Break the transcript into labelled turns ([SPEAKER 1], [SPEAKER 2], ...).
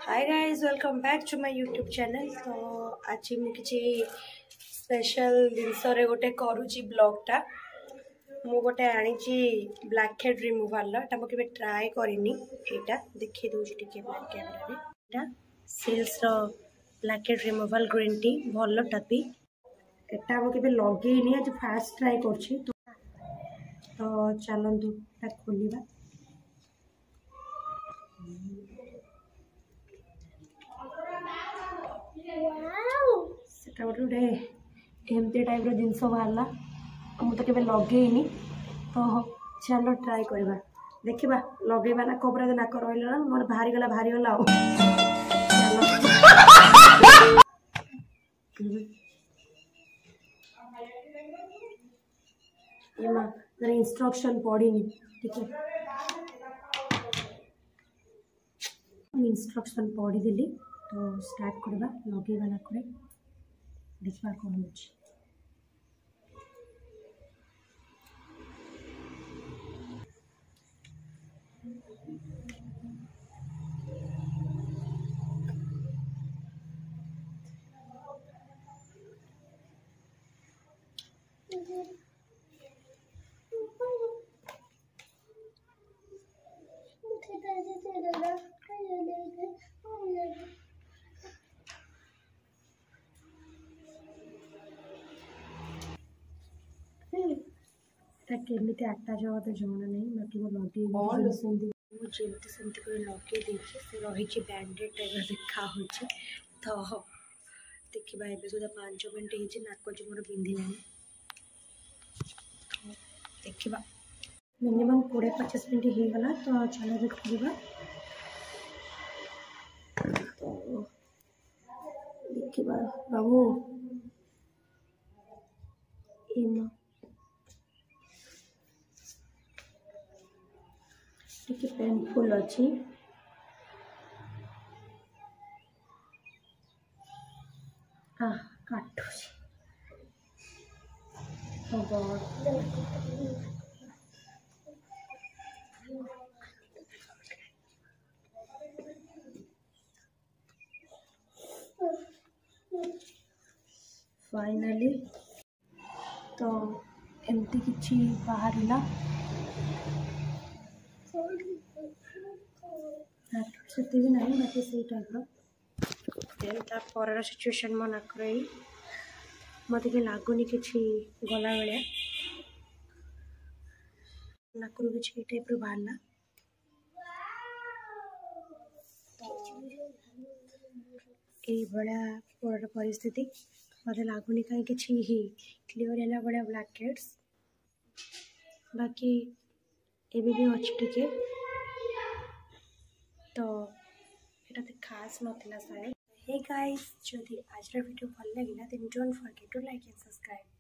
[SPEAKER 1] Hi guys, welcome back to my YouTube channel. तो आज मुझे स्पेशल जिनस गोटे करुची ब्लॉगटा मु गोटे आनी ब्लैक हेड रिमूवाल मुझे ट्राए करनी यहाँ देखी दूसरी टी ब्लैक कैमेरा सेल्स blackhead removal green tea भल टापी एटा मुझे लगे आज फास्ट ट्राए कर तो चलतु खोलिया गोटे एमती टाइप जिनस बाहर मुझे केवे लगे तो चलो ट्राए करवा देखा लगेबा ना कपड़ा नाक रहा मोर बाहरी गला इंस्ट्रक्शन पढ़ी ठीक है इंस्ट्रक्शन पढ़ीदेली तो स्टार्ट करवा लगेबा नाक देखा कौन हो केमी आटा जाओ तो जमाना नहीं बाकी वो लगे मुझे लगे रही बैंडेड टाइप देखा तो देखा ए सुधा 5 मिनट हो नाक जो मोर बिंधला देखा मिनिमम 20-25 मिनट हो गला तो चलो देखा तो देखा बाबू टिके पेनफुल अच्छी काटू फाइनली तो एमती किछि बाहर से भी नहीं बाकी से टाइप पर सिचुएशन मो नाक रही मत लगुनि कि गला बेले नाक कि टाइप बाहर ये परिस्थिति मत लगुनि कहीं क्लीयर है भाया ब्लैक हेड्स बाकी एबी भी अच्छी टिके तो ये खास नाला शायद। हे गाइस, जदि आज वीडियो भल लगे then don't forget to like and subscribe.